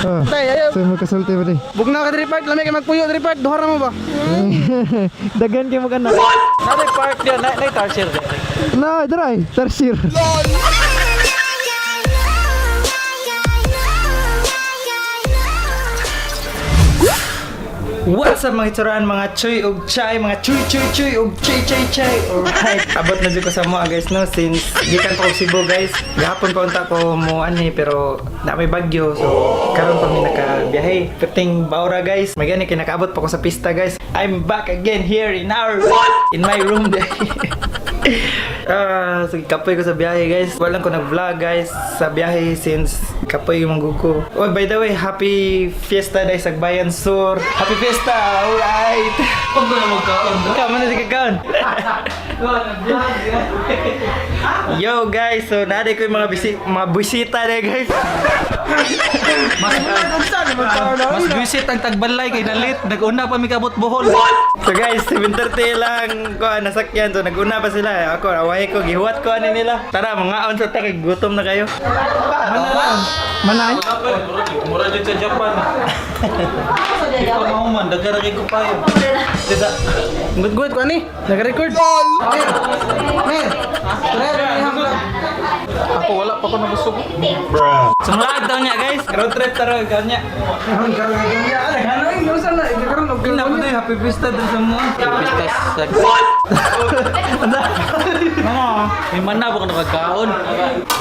Oh, Tay, ayaw. so magkasulti ba di? Bugna ka diri part, lamay kay magpuyo diri part, duhara mo ba? Dagan kayo mag-anak. Nanay park dia, nay tarsier dia. Na, dry, tarsir. What's up mga itsuraan, mga chuy ug chay, mga chuy ug chay. Alright, abot na dito ko sa mga guys no, since gikan pa ko Cebu guys. Gahapon pa unta ko mo ani pero na may bagyo so karon pa mi nakabiyahe. Perting Baura guys. May gani kinakaabot pa ko sa pista guys. I'm back again here in my room day. So kapoy ko sa biyahe guys. Walang ko nag-vlog guys sa biyahe since kapoy yung mangguko. Oh, by the way, happy fiesta day sa Bayan Sur. Happy fiesta, alright. Huwag ko na magkaon. Kama na si kakaon. Yo guys, so naday ko yung mga bisita na guys. Mas visit ang Tagbalay kay nalit. Nag-una pa mi kabot Bohol. So guys, 7:30 lang ko nasakyan. So nag-una pa sila. Ako away ko gihuwat ko ani nila. Tara mga on sa takig gutom na kayo. Manay? Mura din sa Japan. Ikaw mo man, dagaragay ko pa yun. Good ko ani. Nag-record. Ako wala pa ko nabusog. Sumlaad daw niya guys. Road trip taro kanya. Kina mo na happy fiesta din sa mo. Happy fiesta sa may mana ba ka nakakaon?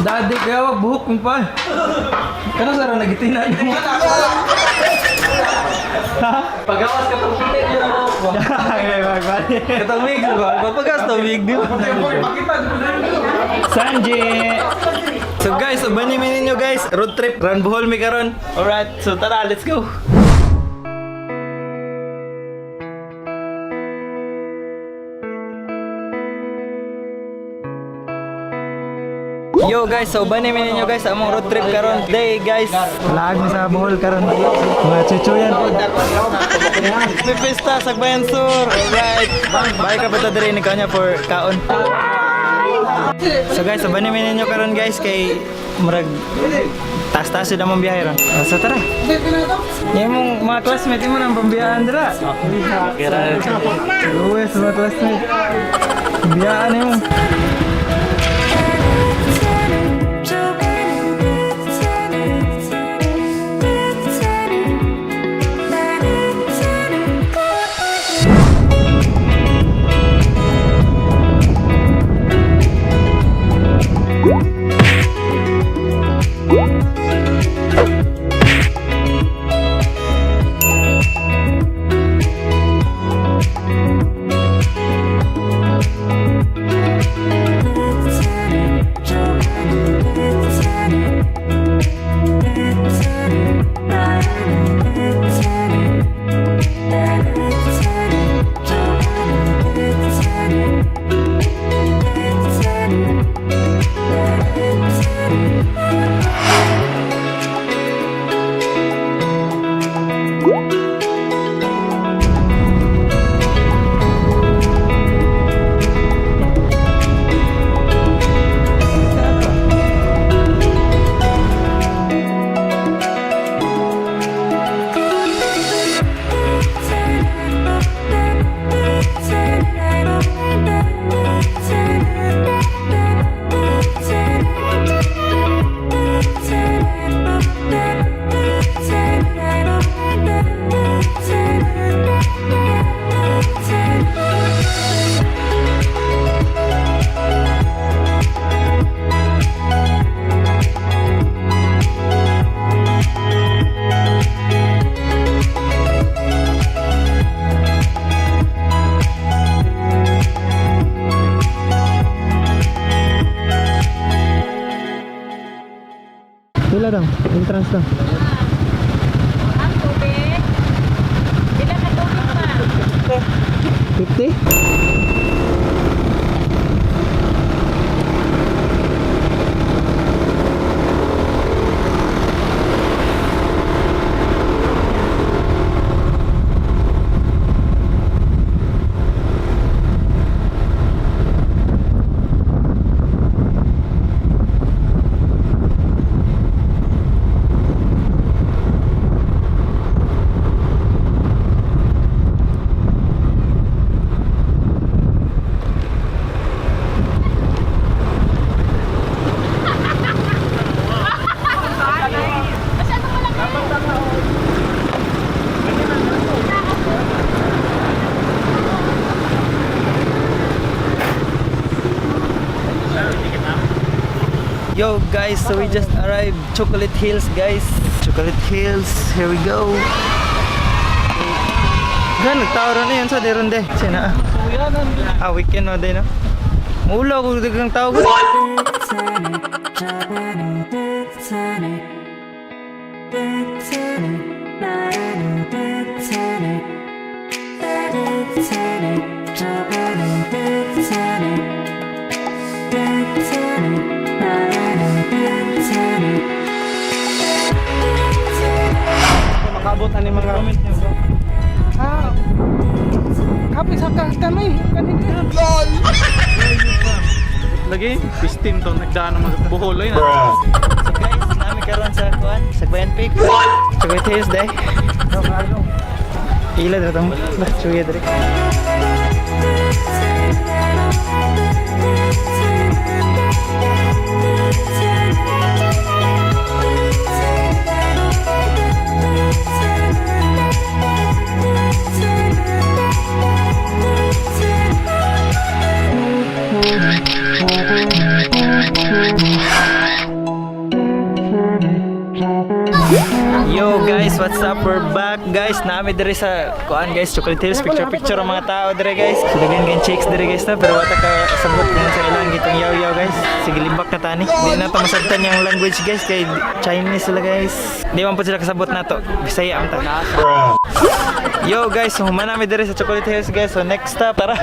Dadi kaya wag buhok mo pa. Kano sara nagitinan mo? Pagawas ka pang puti niyo mo. Katang wig ba? Papagas to wig di ba? Sanji. So guys, ubanyamin ninyo guys. Road trip run Bohol mi karon. Alright, so tara, let's go. Yo guys, so ubanyamin ninyo guys among road trip karon day guys. Laag mo sa Bohol karon. Mga chichuyan. Happy Fiesta sa Bayan Sur. Alright. Bye ka pa ta diri ni kanya for kaon. So guys, ubanyamin ninyo karon guys kay murag tas-tas na mong biyahe ron. So tara. Yung mong mga classmate mo nang pambiyahan dira. Luwes mga classmate. Biyahan mo. Pila daw? Entrance daw. Ang tubig. Ilan na tubig pa? 50? Yo guys, so we just arrived Chocolate Hills guys. Chocolate Hills, here we go. Gan, nagtawro na yun sa deronde. Sina weekend no day no. Mula ko dagang tao ko. Makabot ani mga comment niyo bro. Kapit sa kami. LOL. Lagi, pistim to nagdaan ng mga buholoy na. So guys, namin karon sa kuan, sa Bayan Peak. Chocolate Hills day. Ila dito tamo. Chuya diri. Yo guys, what's up? We're back guys. Nami diri sa kuan guys, Chocolate Hills. Picture ang mga tao diri guys. So dagan gan chicks diri guys na pero wata ka sabot kung sa ilang gitong yaw guys. Sige limbak na tani. Di na to masabtan yung language guys kay Chinese sila guys. Di man po sila kasabot na to. Bisaya ang ta. Yo guys, so human nami diri sa Chocolate Hills guys. So next stop, tara.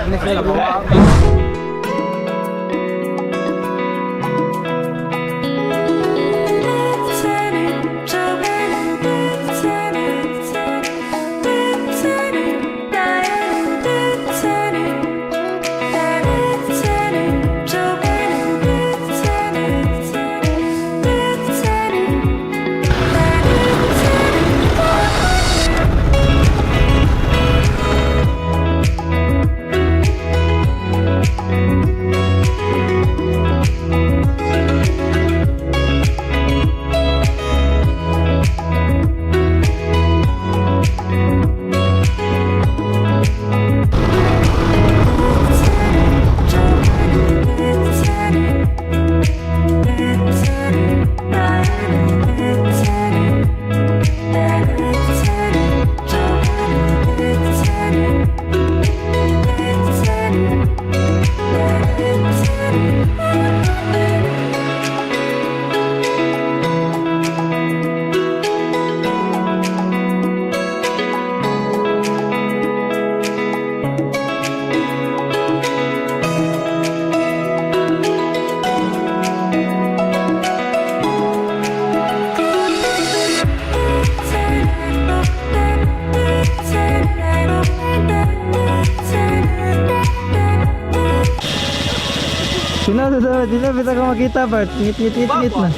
Di na bisa ko makita part. Ngit na.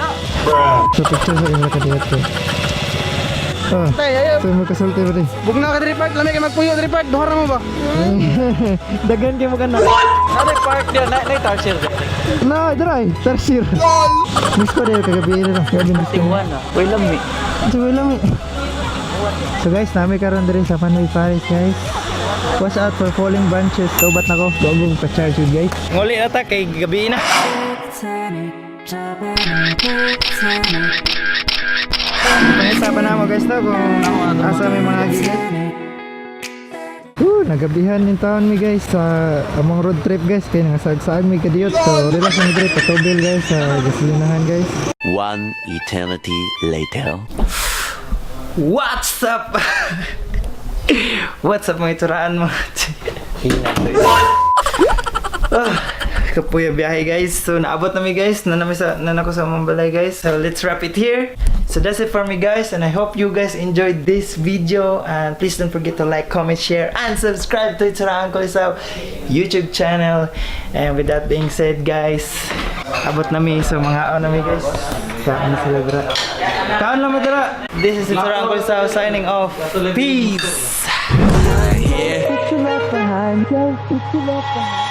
So picture sa inyo kadiyot ko. Tay, ayo. So mo kasulti ba rin? Bugna ka diri part, lami kay magpuyo diri part. Duhar mo ba? Dagan kayo mo ka na. Ano park dia na tarsier. No, dry. Tarsir. Miss ko rin kagabi rin. Gabi miss ko. Way lami. So wala mi. So guys, nami karon diri sa Panoy Paris guys. Watch out for falling branches. Tobat na ko. Bago ko pa-charge you guys. Nguli ata kay gabi na. Pag-isapan na mo guys na kung asa may mga gigas. Nagabihan yung taon mi guys sa among road trip guys. Kaya nangasag-saag mi kadiyot. So relax na diri patobil guys sa gasolinahan guys. One eternity later. What's up? What's up mga ituraan mo? Kapuya biyahe guys. So naabot na mi guys. Nanako sa Mambalay guys. So let's wrap it here. So that's it for me guys. And I hope you guys enjoyed this video. And please don't forget to like, comment, share, and subscribe to Ituraan Kulisaw YouTube channel. And with that being said guys, abot na mi. So mga na mi guys. Saan na sila dra? Kaon lang mo dra. This is Ituraan Kulisaw signing off. Peace! It's left behind, guys. It's left behind.